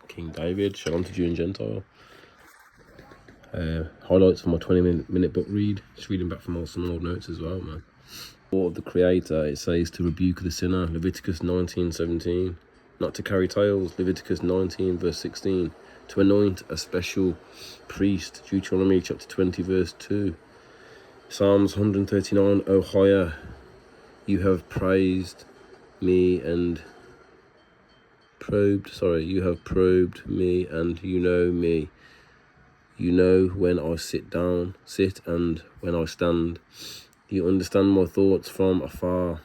King David, Shalom to Jew and Gentile. Highlights for my 20-minute book read. Just reading back from some old notes as well, man. Law of the Creator, it says to rebuke the sinner, Leviticus 19:17. Not to carry tales, Leviticus 19 verse 16. To anoint a special priest, Deuteronomy chapter 20 verse 2. Psalms 139, O higher, you have praised me and you have probed me and you know me. You know when I sit and when I stand. You understand my thoughts from afar.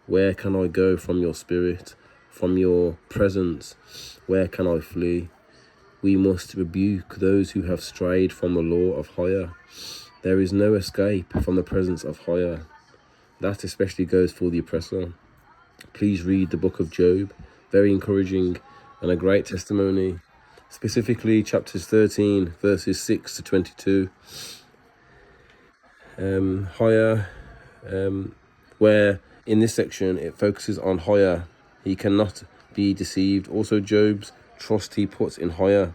Where can I go from your spirit? From your presence, where can I flee? We must rebuke those who have strayed from the law of higher. There is no escape from the presence of higher. That especially goes for the oppressor. Please read the book of Job. Very encouraging and a great testimony. Specifically, chapters 13, verses 6 to 22. Higher, where in this section it focuses on higher. He cannot be deceived. Also, Job's trust he puts in higher.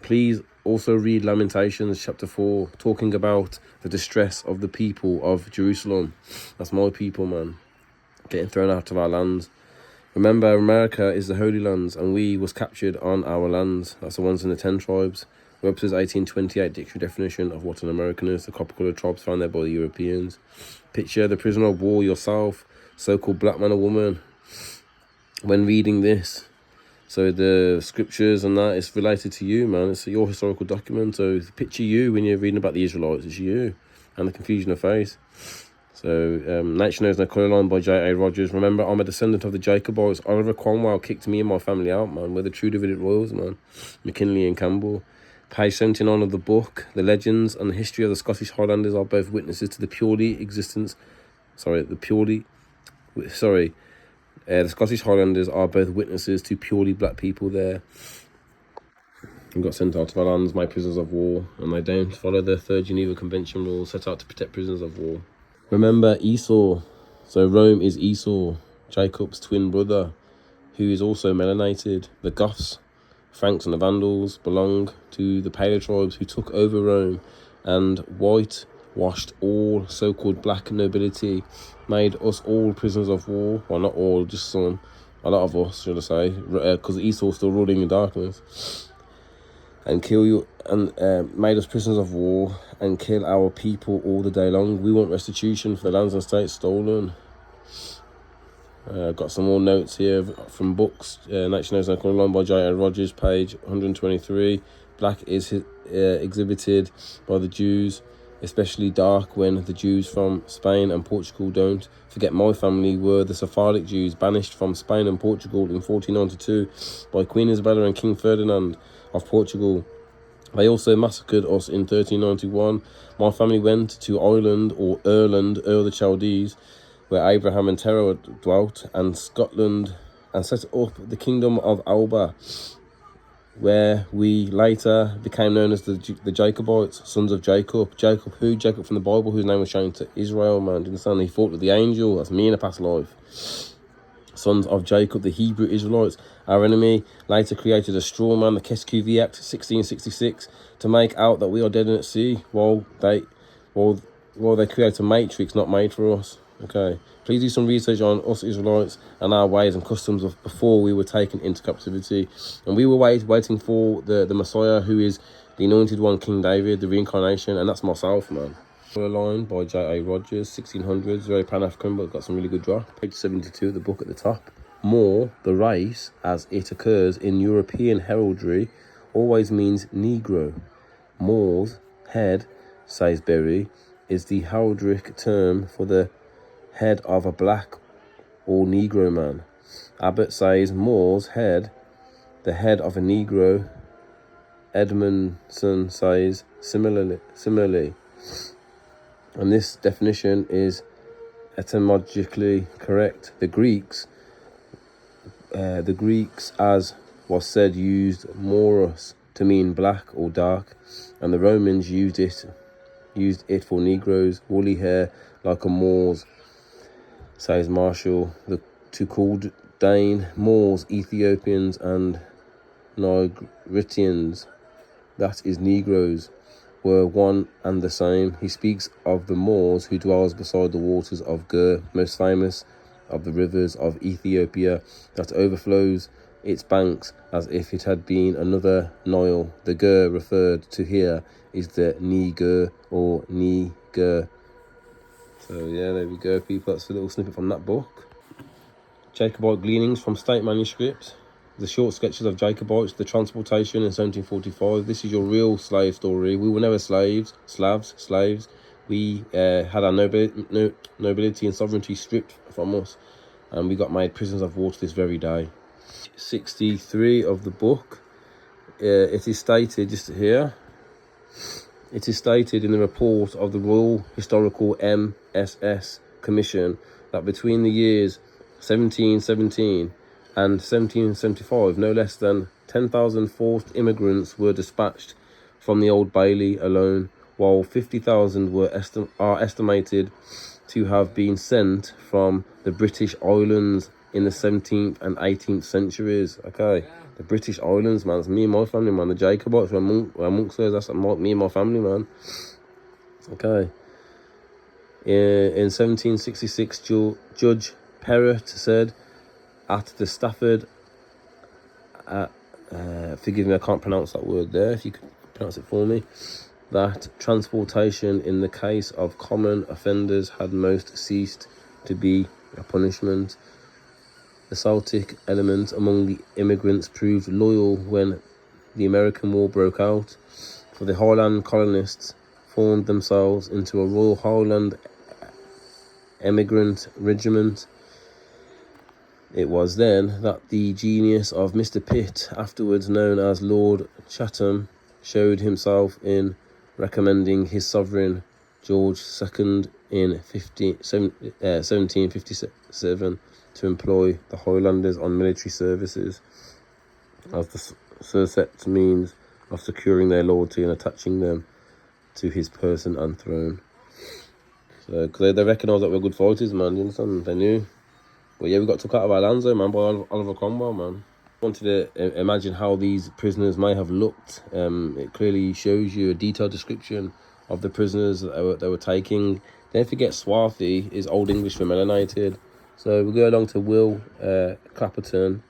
Please also read Lamentations chapter 4, talking about the distress of the people of Jerusalem. That's my people, man, getting thrown out of our lands. Remember, America is the Holy Lands, and we was captured on our lands. That's the ones in the 10 tribes. Webster's 1828 dictionary definition of what an American is: the copper-coloured tribes found there by the Europeans. Picture the prisoner of war yourself, so-called black man or woman, when reading this. So the scriptures and that is related to you, man. It's your historical document. So picture you when you're reading about the Israelites. It's you and the confusion of faith. So Nature Knows No Colour Line by J.A. Rogers. Remember, I'm a descendant of the Jacobites. Oliver Cromwell kicked me and my family out, man. We're the true Davidic royals, man. McKinley and Campbell. Page 79 of the book, the legends and the history of the Scottish Highlanders are both witnesses to the the Scottish Highlanders are both witnesses to purely black people there. And got sent out of our lands, made prisoners of war, and they don't follow the Third Geneva Convention rules set out to protect prisoners of war. Remember Esau. So Rome is Esau, Jacob's twin brother, who is also melanated. The Goths, Franks and the Vandals belong to the Paleo tribes who took over Rome and whitewashed all so-called black nobility, made us all prisoners of war. Well, not all, just some. A lot of us, should I say, because Esau's still ruling in darkness. And made us prisoners of war and kill our people all the day long. We want restitution for the lands and states stolen. Got some more notes here from books. Nature Knows No Colour Line by J.A. Rogers, page 123. Black is exhibited by the Jews, especially dark when the Jews from Spain and Portugal don't. Forget my family were the Sephardic Jews banished from Spain and Portugal in 1492 by Queen Isabella and King Ferdinand of Portugal. They also massacred us in 1391. My family went to Ireland, or Ireland, Ur the Chaldees, where Abraham and Terah dwelt, and Scotland, and set up the kingdom of Alba, where we later became known as the Jacobites, sons of Jacob. Jacob who? Jacob from the Bible, whose name was shown to Israel, man. Do you understand? He fought with the angel. That's me in a past life. Sons of Jacob, the Hebrew Israelites. Our enemy later created a straw man, the Keskuvi Act, 1666, to make out that we are dead and at sea, while they create a matrix not made for us. Okay, please do some research on us Israelites and our ways and customs of before we were taken into captivity. And we were waiting for the Messiah, who is the anointed one, King David, the reincarnation, and that's myself, man. Line by J.A. Rogers, 1600s, very Pan-African, but got some really good drop. Page 72, the book at the top. Moor, the race, as it occurs in European heraldry, always means Negro. Moor's head, says Berry, is the heraldic term for the head of a black or Negro man. Abbott says Moor's head, the head of a Negro. Edmondson says similarly. And this definition is etymologically correct. The Greeks, as was said, used moros to mean black or dark, and the Romans used it for Negroes, woolly hair like a Moor's, says Marshall. To called Dane, Moors, Ethiopians, and Nigritians, that is Negroes, were one and the same. He speaks of the Moors who dwells beside the waters of Gur, most famous of the rivers of Ethiopia, that overflows its banks as if it had been another Nile. The Gur referred to here is the Niger or Niger. So yeah, there we go, people. That's a little snippet from that book. Jacobite gleanings from state manuscripts. The short sketches of Jacobites, the transportation in 1745. This is your real slave story. We were never slaves. We had our nobility and sovereignty stripped from us, and we got made prisoners of war to this very day. 63 of the book. It is stated just here. It is stated in the report of the Royal Historical MSS Commission that between the years 1717 and 1775, no less than 10,000 forced immigrants were dispatched from the Old Bailey alone, while 50,000 are estimated to have been sent from the British Islands in the 17th and 18th centuries. Okay, the British Islands, man. It's me and my family, man. The Jacobites were amongst those. That's me and my family, man. Okay. In 1766, Judge Perrott said at the Stafford, forgive me, I can't pronounce that word there, if you could pronounce it for me, that transportation in the case of common offenders had most ceased to be a punishment. The Celtic element among the immigrants proved loyal when the American War broke out, for the Highland colonists formed themselves into a Royal Highland Emigrant Regiment. It was then that the genius of Mr. Pitt, afterwards known as Lord Chatham, showed himself in recommending his sovereign George II in 1757 to employ the Highlanders on military services as the surset means of securing their loyalty and attaching them to his person and throne. So, because they recognised that we're good fighters, man, you understand? They knew. But yeah, we got took out of our lands, though, man, by Oliver Cromwell, man. I wanted to imagine how these prisoners may have looked. It clearly shows you a detailed description of the prisoners that they were taking. Don't forget, swarthy is Old English for melanated. So we go along to Will Clapperton,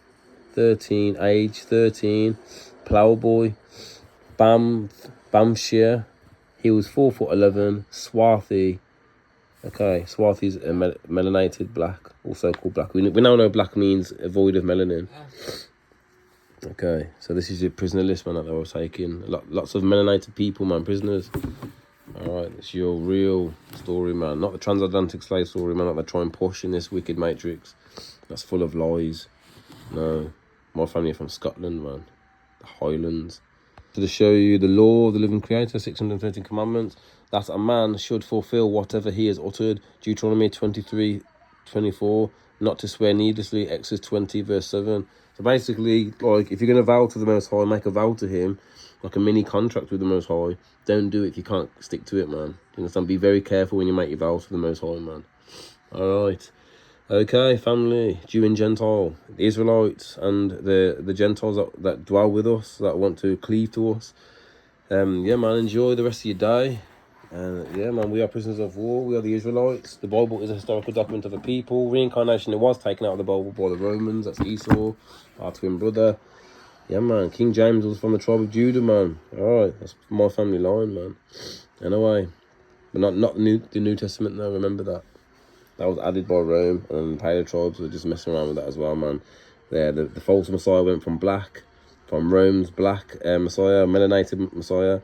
age 13, ploughboy, Bamshire. He was 4'11", swarthy. Okay, swarthy's a melanated black, also called black. We now know black means void of melanin. Okay, so this is your prisoner list, man, that they were taking. Lots of melanated people, man, prisoners. Alright, it's your real story, man. Not the transatlantic slave story, man, that they try and push in this wicked matrix. That's full of lies. No, my family are from Scotland, man. The Highlands. To show you the law of the living creator, 613 commandments, that a man should fulfill whatever he has uttered. Deuteronomy 23:24, not to swear needlessly, Exodus 20, verse 7. So basically, like, if you're going to vow to the Most High, make a vow to him, like a mini contract with the Most High. Don't do it if you can't stick to it, man. You understand? Be very careful when you make your vows to the Most High, man. Alright. Okay, family, Jew and Gentile, the Israelites and the Gentiles that dwell with us, that want to cleave to us. Yeah, man, enjoy the rest of your day. And yeah, man, we are prisoners of war. We are the Israelites. The Bible is a historical document of a people. Reincarnation, it was taken out of the Bible by the Romans. That's Esau, our twin brother. Yeah, man, King James was from the tribe of Judah, man. Alright, that's my family line, man. Anyway, but not the New Testament, though. Remember that. That was added by Rome, and the Paleo tribes were just messing around with that as well, man. There, the false Messiah went from Rome's black Messiah, melanated Messiah,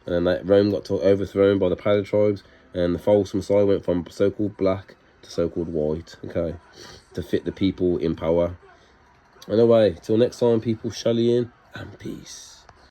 and then Rome got overthrown by the Paleo tribes, and the false Messiah went from so-called black to so-called white, okay, to fit the people in power. Anyway, till next time, people, shalom and peace.